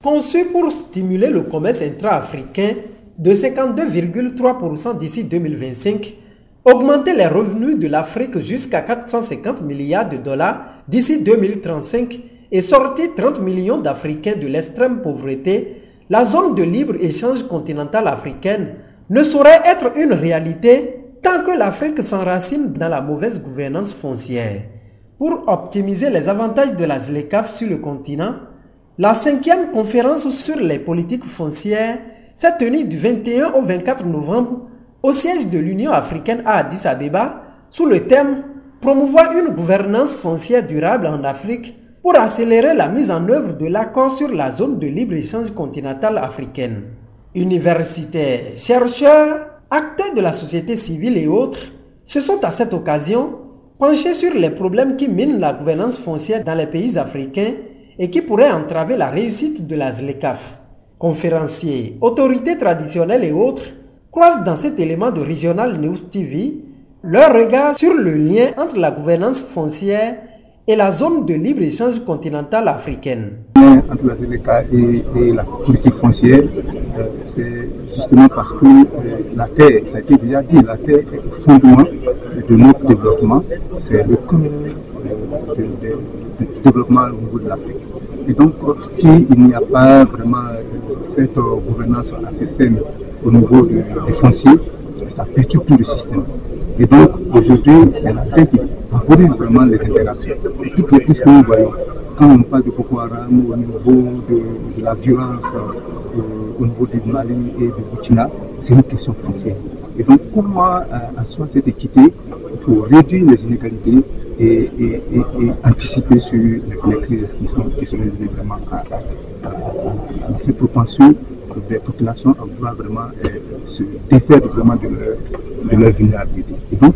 Conçu pour stimuler le commerce intra-africain de 52,3% d'ici 2025, augmenter les revenus de l'Afrique jusqu'à 450 milliards de dollars d'ici 2035 et sortir 30 millions d'Africains de l'extrême pauvreté, la zone de libre-échange continentale africaine ne saurait être une réalité tant que l'Afrique s'enracine dans la mauvaise gouvernance foncière. Pour optimiser les avantages de la ZLECAf sur le continent, la 5e conférence sur les politiques foncières s'est tenue du 21 au 24 novembre au siège de l'Union africaine à Addis Abeba sous le thème « Promouvoir une gouvernance foncière durable en Afrique pour accélérer la mise en œuvre de l'accord sur la zone de libre-échange continentale africaine ». Universitaires, chercheurs, acteurs de la société civile et autres se sont à cette occasion penchés sur les problèmes qui minent la gouvernance foncière dans les pays africains et qui pourraient entraver la réussite de la ZLECAf. Conférenciers, autorités traditionnelles et autres croisent dans cet élément de Regional News TV leur regard sur le lien entre la gouvernance foncière et la zone de libre-échange continentale africaine. Entre la ZLECA et la politique foncière, c'est justement parce que la terre, ça a été déjà dit, la terre est le fondement de notre développement, c'est le cœur du développement au niveau de l'Afrique. Et donc, s'il n'y a pas vraiment cette gouvernance assez saine au niveau du foncier, ça perturbe tout le système. Et donc, aujourd'hui, c'est la terre qui favorise vraiment les interactions. Et toutes les crises que nous voyons, quand on parle de Boko Haram, au niveau de la violence, au niveau du Mali et du Burkina, c'est une question foncière. Et donc, comment asseoir cette équité pour réduire les inégalités et anticiper sur les crises qui sont liées vraiment à cette propension des populations à vouloir vraiment se défaire vraiment de leur vulnérabilité. Et donc,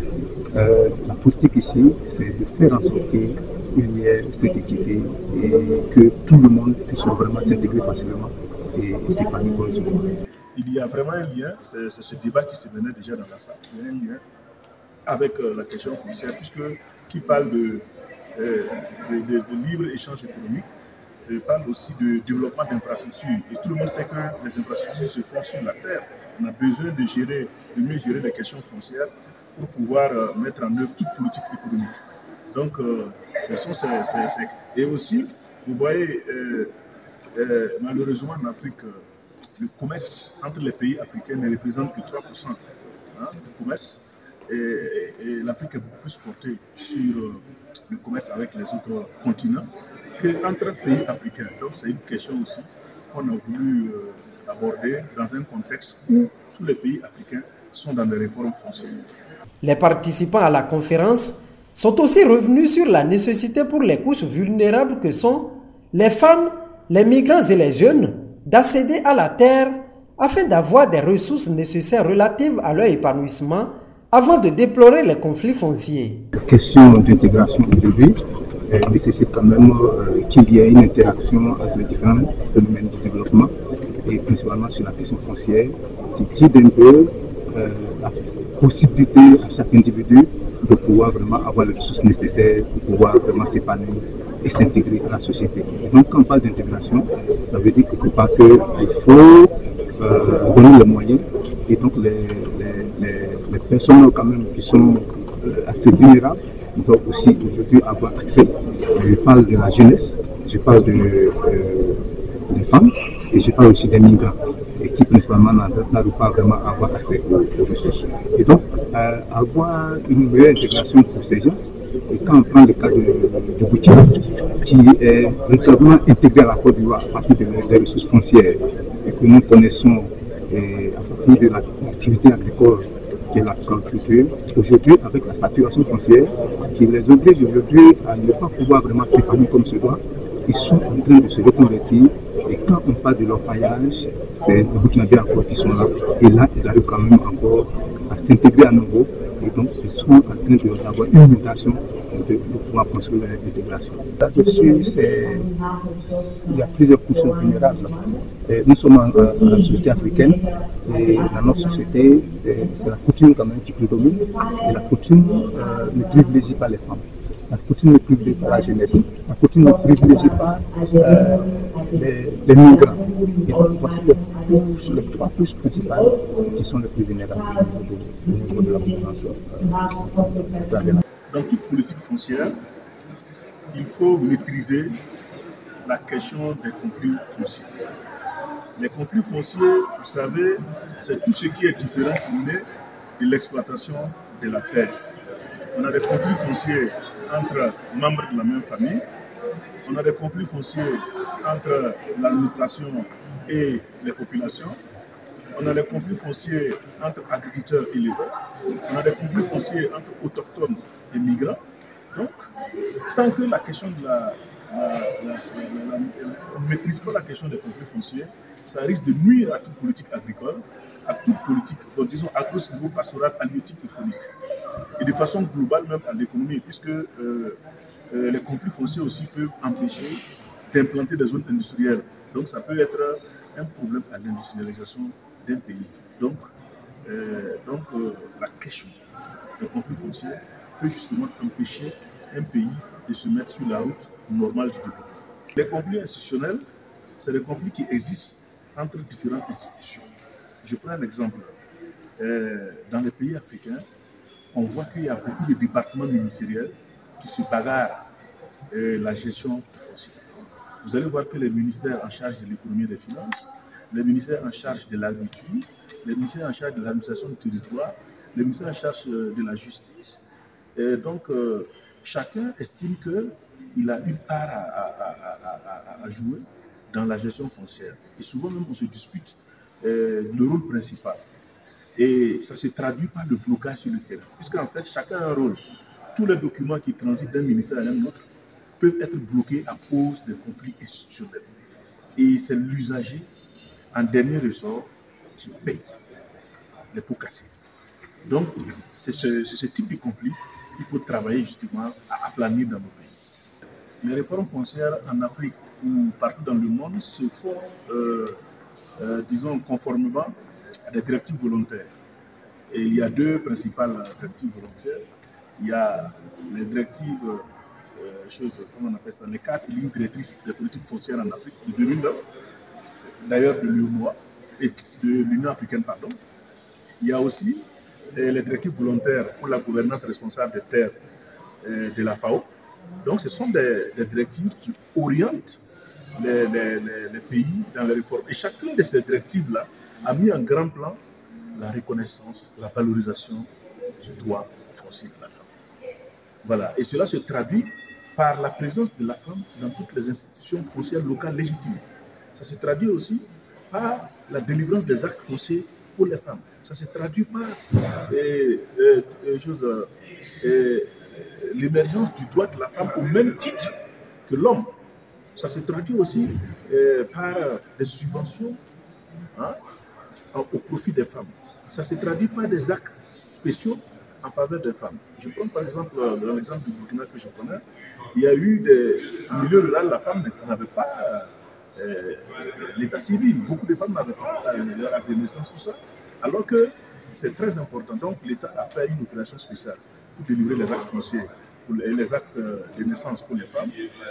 la politique ici, c'est de faire en sorte qu'il y ait cette équité et que tout le monde puisse vraiment s'intégrer facilement et s'épanouir correctement. Il y a vraiment un lien, c'est ce débat qui se menait déjà dans la salle, il y a un lien avec la question foncière, puisque qui parle de libre-échange économique, parle aussi de développement d'infrastructures. Et tout le monde sait que les infrastructures se font sur la terre. On a besoin de mieux gérer les questions foncières pour pouvoir mettre en œuvre toute politique économique. Donc, et aussi, vous voyez, malheureusement en Afrique, le commerce entre les pays africains ne représente que 3% du commerce. Et l'Afrique est beaucoup plus portée sur le commerce avec les autres continents qu'entre pays africains. Donc c'est une question aussi qu'on a voulu aborder dans un contexte où tous les pays africains sont dans des réformes foncières. Les participants à la conférence sont aussi revenus sur la nécessité pour les couches vulnérables que sont les femmes, les migrants et les jeunes d'accéder à la terre afin d'avoir des ressources nécessaires relatives à leur épanouissement avant de déplorer les conflits fonciers. La question d'intégration aujourd'hui nécessite quand même qu'il y ait une interaction entre les différents phénomènes de développement et principalement sur la question foncière qui guide un peu la possibilité à chaque individu de pouvoir vraiment avoir les ressources nécessaires pour pouvoir vraiment s'épanouir et s'intégrer à la société. Et donc quand on parle d'intégration, ça veut dire quelque part qu'il faut donner les moyens et donc les personnes quand même qui sont assez vulnérables doivent aussi aujourd'hui avoir accès. Je parle de la jeunesse, je parle des femmes et je parle aussi des migrants et qui principalement n'arrivent pas vraiment à avoir accès aux ressources. Et donc avoir une meilleure intégration pour ces gens. Et quand on prend le cas de Burkina, qui est véritablement intégré à la Côte d'Ivoire à partir des ressources foncières et que nous connaissons à partir de l'activité agricole qui est l'agriculture, aujourd'hui avec la saturation foncière qui les oblige aujourd'hui à ne pas pouvoir vraiment s'épanouir comme se doit, ils sont en train de se reconvertir et quand on parle de leur paillage, c'est les Burkinabés encore qui sont là et là ils arrivent quand même encore à s'intégrer à nouveau et donc ils sont en train d'avoir une mutation de pouvoir construire l'intégration. Là-dessus, il y a plusieurs couches vulnérables. Nous sommes en société africaine et dans notre société, c'est la coutume quand même qui prédomine et la coutume ne privilégie pas les femmes. La coutume ne privilégie pas la jeunesse. La coutume ne privilégie pas les migrants. Et donc, voici les trois couches principales qui sont les plus vulnérables au niveau de la gouvernance. Dans toute politique foncière, il faut maîtriser la question des conflits fonciers. Les conflits fonciers, vous savez, c'est tout ce qui est différent qui naît de l'exploitation de la terre. On a des conflits fonciers entre membres de la même famille, on a des conflits fonciers entre l'administration et les populations, on a des conflits fonciers entre agriculteurs et éleveurs, on a des conflits fonciers entre autochtones et migrants. Donc, tant que la question de on ne maîtrise pas la question des conflits fonciers, ça risque de nuire à toute politique agricole, à toute politique, disons, agro-silvo-pastorale, halieutique et faunique. Et de façon globale même à l'économie, puisque les conflits fonciers aussi peuvent empêcher d'implanter des zones industrielles. Donc ça peut être un problème à l'industrialisation d'un pays. Donc la question des conflits fonciers peut justement empêcher un pays de se mettre sur la route normale du développement. Les conflits institutionnels, c'est des conflits qui existent entre différentes institutions. Je prends un exemple. Dans les pays africains, on voit qu'il y a beaucoup de départements ministériels qui se bagarrent la gestion du foncier. Vous allez voir que les ministères en charge de l'économie et des finances, les ministères en charge de l'agriculture, les ministères en charge de l'administration du territoire, les ministères en charge de la justice. Et donc, chacun estime qu'il a une part à jouer dans la gestion foncière. Et souvent même, on se dispute le rôle principal. Et ça se traduit par le blocage sur le terrain. Puisqu'en fait, chacun a un rôle. Tous les documents qui transitent d'un ministère à un autre peuvent être bloqués à cause des conflits institutionnels. Et c'est l'usager, en dernier ressort, qui paye les pots cassés. Donc, c'est ce type de conflit qu'il faut travailler justement à aplanir dans nos pays. Les réformes foncières en Afrique ou partout dans le monde se font, disons, conformément à des directives volontaires. Et il y a deux principales directives volontaires. Il y a les directives, comment on appelle ça, les 4 lignes directrices des politiques foncières en Afrique de 2009, d'ailleurs de l'UEMOA, et de l'Union africaine, pardon. Il y a aussi les directives volontaires pour la gouvernance responsable des terres de la FAO. Donc ce sont des directives qui orientent les pays dans les réformes. Et chacune de ces directives-là a mis en grand plan la reconnaissance, la valorisation du droit foncier de la femme. Voilà. Et cela se traduit par la présence de la femme dans toutes les institutions foncières locales légitimes. Ça se traduit aussi par la délivrance des actes fonciers pour les femmes. Ça se traduit par l'émergence du droit de la femme au même titre que l'homme. Ça se traduit aussi par des subventions au profit des femmes. Ça se traduit par des actes spéciaux en faveur des femmes. Je prends par exemple, dans l'exemple du Burkina que je connais, il y a eu en milieu rural, la femme n'avait pas l'état civil. Beaucoup de femmes n'avaient pas leur acte de naissance, tout ça. Alors que c'est très important. Donc l'État a fait une opération spéciale pour délivrer les actes fonciers, les actes de naissance pour les femmes.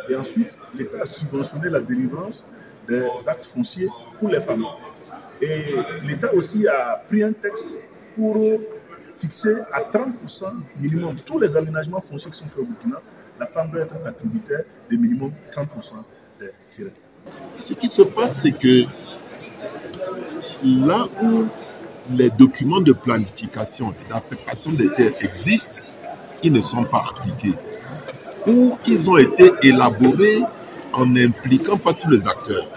Et ensuite, l'État a subventionné la délivrance des actes fonciers pour les femmes. Et l'État aussi a pris un texte pour fixer à 30% minimum tous les aménagements fonciers qui sont faits au Burkina. La femme doit être attributaire de minimum 30% des terrains. Ce qui se passe, c'est que là où les documents de planification et d'affectation des terres existent, ils ne sont pas appliqués. Ou ils ont été élaborés en n'impliquant pas tous les acteurs.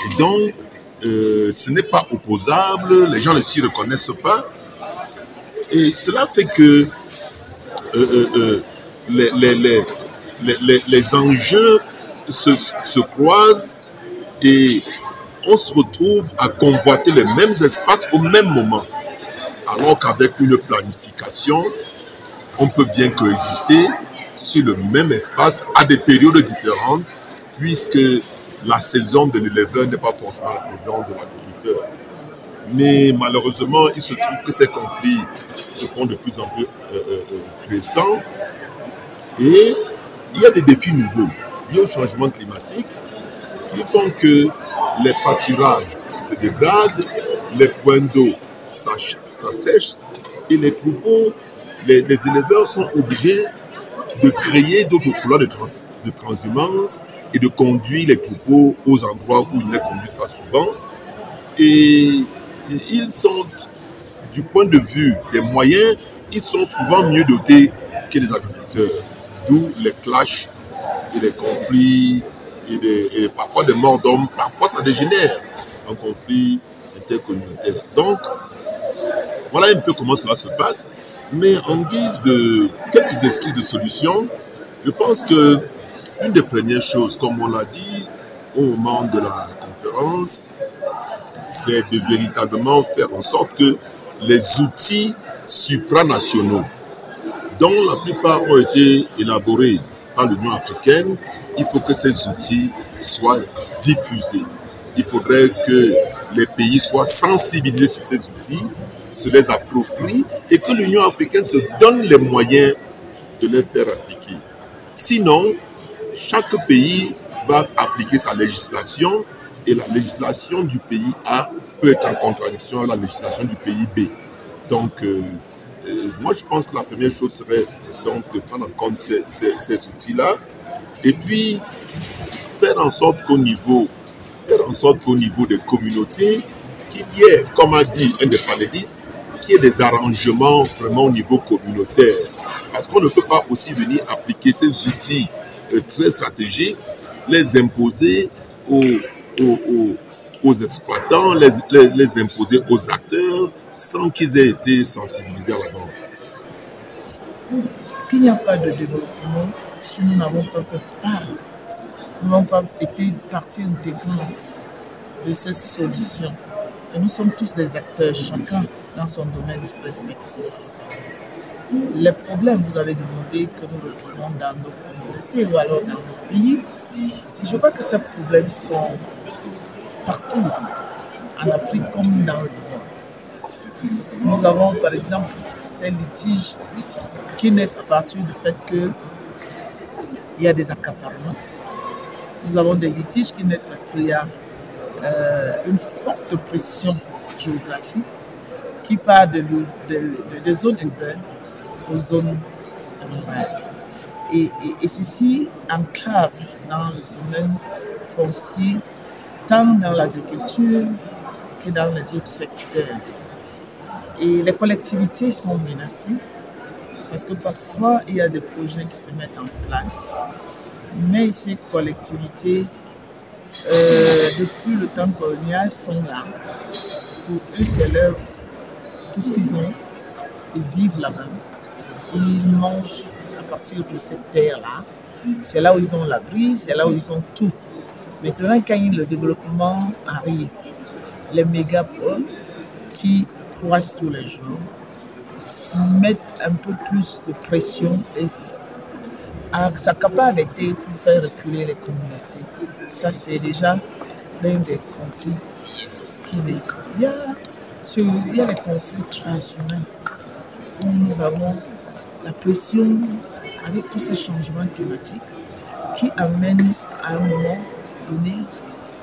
Et donc, ce n'est pas opposable, les gens ne s'y reconnaissent pas. Et cela fait que les enjeux se croisent et on se retrouve à convoiter les mêmes espaces au même moment. Alors qu'avec une planification, on peut bien coexister sur le même espace à des périodes différentes, puisque la saison de l'éleveur n'est pas forcément la saison de l'agriculteur. Mais malheureusement, il se trouve que ces conflits se font de plus en plus récents Et il y a des défis nouveaux liés au changement climatique qui font que les pâturages se dégradent, les points d'eau s'assèchent et les troupeaux, les éleveurs sont obligés de créer d'autres couloirs de transhumance et de conduire les troupeaux aux endroits où ils ne les conduisent pas souvent. Et ils sont, du point de vue des moyens, ils sont souvent mieux dotés que les agriculteurs. D'où les clashs et les conflits et parfois des morts d'hommes. Parfois ça dégénère en conflit intercommunautaire. Donc, voilà un peu comment cela se passe. Mais en guise de quelques esquisses de solutions, je pense que une des premières choses, comme on l'a dit au moment de la conférence, c'est de véritablement faire en sorte que les outils supranationaux, dont la plupart ont été élaborés par l'Union africaine, il faut que ces outils soient diffusés. Il faudrait que les pays soient sensibilisés sur ces outils, se les approprient et que l'Union africaine se donne les moyens de les faire appliquer. Sinon, chaque pays va appliquer sa législation et la législation du pays A peut être en contradiction avec la législation du pays B. Donc, moi je pense que la première chose serait donc de prendre en compte ces outils-là et puis faire en sorte qu'au niveau des communautés, qu'il y ait, comme a dit un des panélistes, qu'il y ait des arrangements vraiment au niveau communautaire. Parce qu'on ne peut pas aussi venir appliquer ces outils très stratégiques, les imposer aux exploitants, les imposer aux acteurs sans qu'ils aient été sensibilisés à l'avance. Qu'il n'y a pas de développement si nous n'avons pas fait part, nous n'avons pas été partie intégrante de ces solutions. Et nous sommes tous des acteurs, chacun dans son domaine respectif. Les problèmes, vous avez demandé, que nous retrouvons dans nos communautés ou alors dans nos pays, je crois que ces problèmes sont partout, en Afrique comme dans le monde. Nous avons par exemple ces litiges qui naissent à partir du fait qu'il y a des accaparements. Nous avons des litiges qui naissent parce qu'il y a une forte pression géographique qui part des zones urbaines aux zones rurales. Et ceci enclave dans le domaine foncier, tant dans l'agriculture que dans les autres secteurs. Et les collectivités sont menacées parce que parfois il y a des projets qui se mettent en place, mais ces collectivités, depuis le temps colonial, sont là. Pour eux, c'est leur tout ce qu'ils ont. Ils vivent là-bas. Ils mangent à partir de cette terre-là. C'est là où ils ont l'abri, c'est là où ils ont tout. Maintenant, quand le développement arrive, les mégapoles qui croissent tous les jours mettent un peu plus de pression et s'accaparent des terres pour faire reculer les communautés. Ça, c'est déjà plein de conflits qui il y a les conflits transhumains où nous avons la pression avec tous ces changements climatiques qui amènent à un moment donné,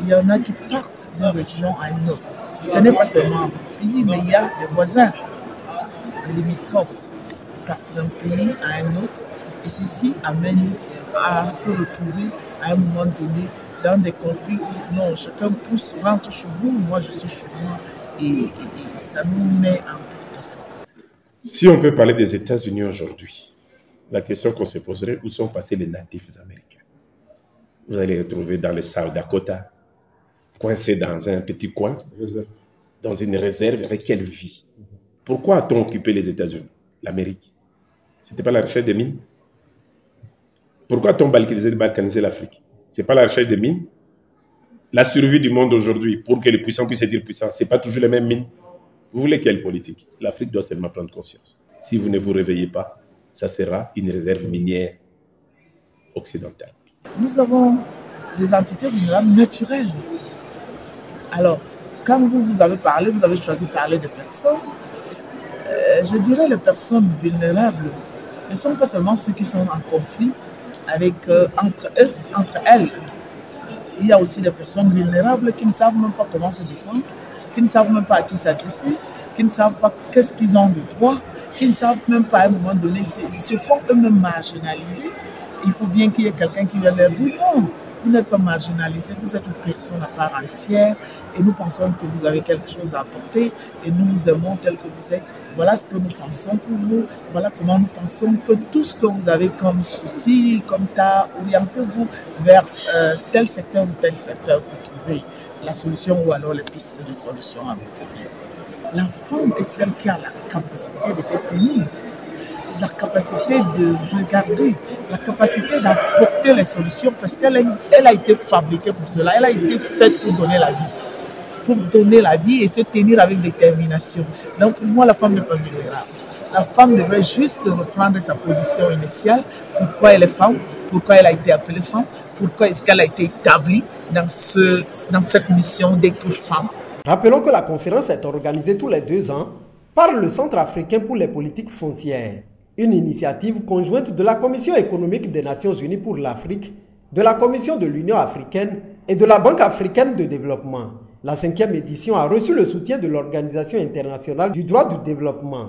il y en a qui partent d'une région à une autre. Ce n'est pas seulement un pays, mais il y a des voisins limitrophes d'un pays à un autre. Et ceci amène à se retrouver à un moment donné dans des conflits où non, chacun rentre chez vous, moi je suis chez moi, et ça nous met en porte-à-faux. Si on peut parler des États-Unis aujourd'hui, la question qu'on se poserait, où sont passés les natifs américains? Vous allez les retrouver dans le South Dakota, coincés dans un petit coin, dans une réserve, avec quelle vie? Pourquoi a-t-on occupé les États-Unis, l'Amérique? Ce n'était pas la recherche des mines? Pourquoi a-t-on balkanisé l'Afrique? Ce n'est pas la recherche des mines? La survie du monde aujourd'hui, pour que les puissants puissent être puissants, ce n'est pas toujours les mêmes mines. Vous voulez quelle politique? L'Afrique doit seulement prendre conscience. Si vous ne vous réveillez pas, ça sera une réserve minière occidentale. Nous avons des entités vulnérables naturelles. Alors, quand vous avez parlé, vous avez choisi de parler de personnes. Je dirais les personnes vulnérables ne sont pas seulement ceux qui sont en conflit avec, entre elles. Il y a aussi des personnes vulnérables qui ne savent même pas comment se défendre, qui ne savent même pas à qui s'adresser, qui ne savent pas qu'est-ce qu'ils ont de droit, qui ne savent même pas à un moment donné, se font eux-mêmes marginaliser. Il faut bien qu'il y ait quelqu'un qui vienne leur dire non, vous n'êtes pas marginalisé, vous êtes une personne à part entière et nous pensons que vous avez quelque chose à apporter et nous vous aimons tel que vous êtes. Voilà ce que nous pensons pour vous, voilà comment nous pensons que tout ce que vous avez comme souci, comme tard, orientez-vous vers tel secteur ou tel secteur pour trouver la solution ou alors les pistes de solution à vos problèmes. La femme est celle qui a la capacité de se tenir, la capacité de regarder, la capacité d'apporter les solutions parce qu'elle a été fabriquée pour cela, elle a été faite pour donner la vie. Pour donner la vie et se tenir avec détermination. Donc pour moi, la femme n'est pas vulnérable. La femme devrait juste reprendre sa position initiale, pourquoi elle est femme, pourquoi elle a été appelée femme, pourquoi est-ce qu'elle a été établie dans cette mission d'être femme. Rappelons que la conférence est organisée tous les 2 ans par le Centre africain pour les politiques foncières, une initiative conjointe de la Commission économique des Nations Unies pour l'Afrique, de la Commission de l'Union africaine et de la Banque africaine de développement. La 5e édition a reçu le soutien de l'Organisation internationale du droit du développement.